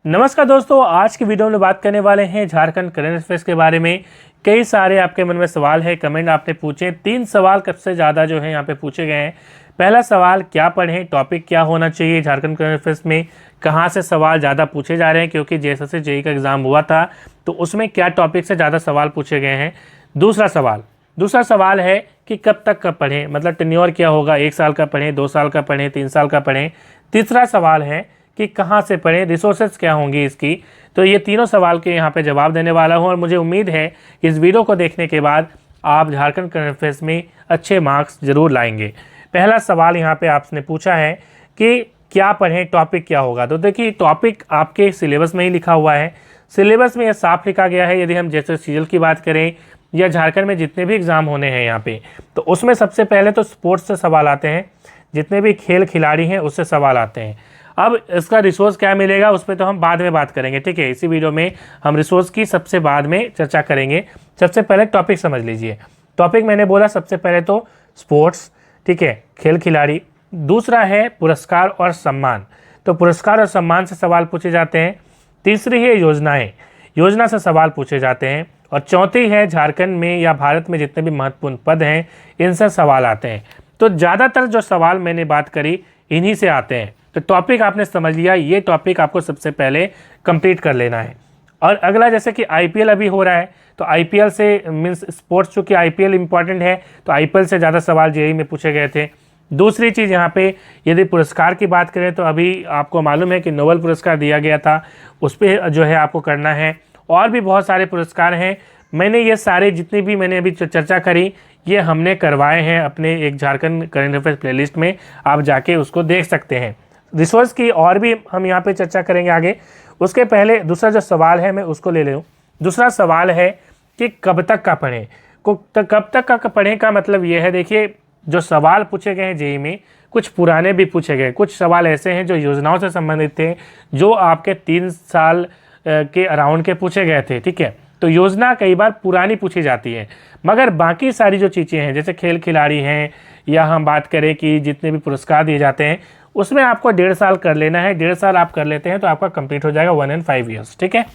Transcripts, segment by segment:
नमस्कार दोस्तों, आज की वीडियो में बात करने वाले हैं झारखंड करंट अफेयर्स के बारे में। कई सारे आपके मन में सवाल है, कमेंट आपने पूछे। 3 सवाल सबसे ज़्यादा जो है यहाँ पे पूछे गए हैं। पहला सवाल, क्या पढ़ें, टॉपिक क्या होना चाहिए झारखंड करंट अफेयर्स में। कहाँ से सवाल ज़्यादा पूछे जा रहे हैं, क्योंकि जैसे जेईई का एग्ज़ाम हुआ था तो उसमें क्या टॉपिक से ज़्यादा सवाल पूछे गए हैं। दूसरा सवाल है कि कब तक का पढ़ें, मतलब टेन्योर क्या होगा, 1 साल का पढ़ें, 2 साल का पढ़ें, 3 साल का पढ़ें। तीसरा सवाल है कि कहाँ से पढ़ें, रिसोर्सेज क्या होंगी इसकी। तो ये तीनों सवाल के यहाँ पे जवाब देने वाला हूँ और मुझे उम्मीद है कि इस वीडियो को देखने के बाद आप झारखंड करंट अफेयर्स में अच्छे मार्क्स जरूर लाएंगे। पहला सवाल यहाँ पे आपने पूछा है कि क्या पढ़ें, टॉपिक क्या होगा। तो देखिए, टॉपिक आपके सिलेबस में ही लिखा हुआ है। सिलेबस में यह साफ लिखा गया है। यदि हम जैसे सीजीएल की बात करें या झारखंड में जितने भी एग्ज़ाम होने हैं यहाँ पे, तो उसमें सबसे पहले तो स्पोर्ट्स से सवाल आते हैं। जितने भी खेल खिलाड़ी हैं उससे सवाल आते हैं। अब इसका रिसोर्स क्या मिलेगा उस पर तो हम बाद में बात करेंगे, ठीक है। इसी वीडियो में हम रिसोर्स की सबसे बाद में चर्चा करेंगे। सबसे पहले टॉपिक समझ लीजिए। टॉपिक मैंने बोला सबसे पहले तो स्पोर्ट्स, ठीक है, खेल खिलाड़ी। दूसरा है पुरस्कार और सम्मान, तो पुरस्कार और सम्मान से सवाल पूछे जाते हैं। तीसरी है योजनाएं, योजना से सवाल पूछे जाते हैं। और चौथी है झारखंड में या भारत में जितने भी महत्वपूर्ण पद हैं इनसे सवाल आते हैं। तो ज़्यादातर जो सवाल मैंने बात करी इन्हीं से आते हैं। तो टॉपिक आपने समझ लिया, ये टॉपिक आपको सबसे पहले कंप्लीट कर लेना है। और अगला, जैसे कि आईपीएल अभी हो रहा है, तो आईपीएल से मीन्स स्पोर्ट्स, चूँकि आईपीएल इंपॉर्टेंट है तो आईपीएल से ज़्यादा सवाल जेईई में पूछे गए थे। दूसरी चीज़ यहाँ पे यदि पुरस्कार की बात करें तो अभी आपको मालूम है कि नोबेल पुरस्कार दिया गया था, उस पर जो है आपको करना है। और भी बहुत सारे पुरस्कार हैं। मैंने ये सारे जितने भी मैंने अभी चर्चा करी ये हमने करवाए हैं अपने एक झारखंड करंट अफेयर्स प्लेलिस्ट में, आप जाके उसको देख सकते हैं। रिसोर्स की और भी हम यहाँ पे चर्चा करेंगे आगे। उसके पहले दूसरा जो सवाल है मैं उसको ले लूँ। दूसरा सवाल है कि कब तक का पढ़ें। कब तक का पढ़ें का मतलब ये है, देखिए जो सवाल पूछे गए हैं जेईई में, कुछ पुराने भी पूछे गए, कुछ सवाल ऐसे हैं जो योजनाओं से संबंधित थे, जो आपके 3 साल के अराउंड के पूछे गए थे, ठीक है। तो योजना कई बार पुरानी पूछी जाती है, मगर बाकी सारी जो चीज़ें हैं जैसे खेल खिलाड़ी हैं या हम बात करें कि जितने भी पुरस्कार दिए जाते हैं उसमें आपको 1.5 साल कर लेना है। 1.5 साल आप कर लेते हैं तो आपका कंप्लीट हो जाएगा 1 and 5 years, ठीक है।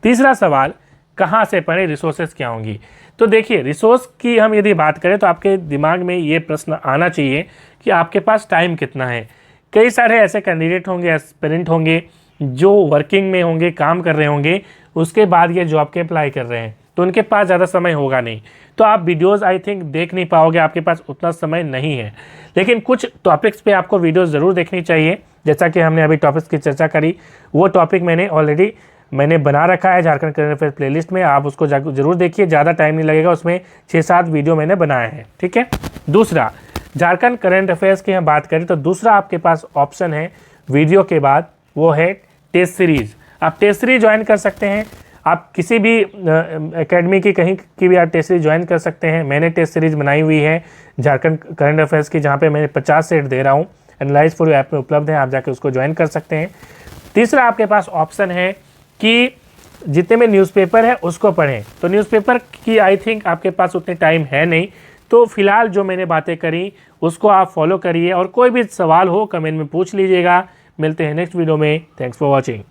तीसरा सवाल, कहाँ से पढ़ें, रिसोर्सेज क्या होंगी। तो देखिए, रिसोर्स की हम यदि बात करें तो आपके दिमाग में ये प्रश्न आना चाहिए कि आपके पास टाइम कितना है। कई सारे ऐसे कैंडिडेट होंगे, एस्पिरेंट होंगे जो वर्किंग में होंगे, काम कर रहे होंगे, उसके बाद ये जॉब के अप्लाई कर रहे हैं, तो उनके पास ज़्यादा समय होगा नहीं, तो आप वीडियोस आई थिंक देख नहीं पाओगे, आपके पास उतना समय नहीं है। लेकिन कुछ टॉपिक्स पे आपको वीडियोस ज़रूर देखनी चाहिए। जैसा कि हमने अभी टॉपिक्स की चर्चा करी, वो टॉपिक मैंने ऑलरेडी बना रखा है झारखंड करंट अफेयर प्लेलिस्ट में, आप उसको ज़रूर देखिए। ज़्यादा टाइम नहीं लगेगा, उसमें 6-7 वीडियो मैंने बनाए हैं, ठीक है। दूसरा, झारखंड करंट अफेयर्स की हम बात करें तो दूसरा आपके पास ऑप्शन है वीडियो के बाद, वो है टेस्ट सीरीज़। आप टेस्ट सीरीज ज्वाइन कर सकते हैं। आप किसी भी एकेडमी की कहीं की भी आप टेस्ट सीरीज ज्वाइन कर सकते हैं। मैंने टेस्ट सीरीज बनाई हुई है झारखंड करंट अफेयर्स की, जहाँ पे मैंने 50 सेट दे रहा हूँ। एनालाइज फॉर यू ऐप में उपलब्ध है, आप जाके उसको ज्वाइन कर सकते हैं। तीसरा आपके पास ऑप्शन है कि जितने में न्यूज़पेपर है उसको पढ़ें। तो न्यूज़पेपर की आई थिंक आपके पास उतनी टाइम है नहीं, तो फिलहाल जो मैंने बातें करी उसको आप फॉलो करिए। और कोई भी सवाल हो कमेंट में पूछ लीजिएगा। मिलते हैं नेक्स्ट वीडियो में। Thanks for watching.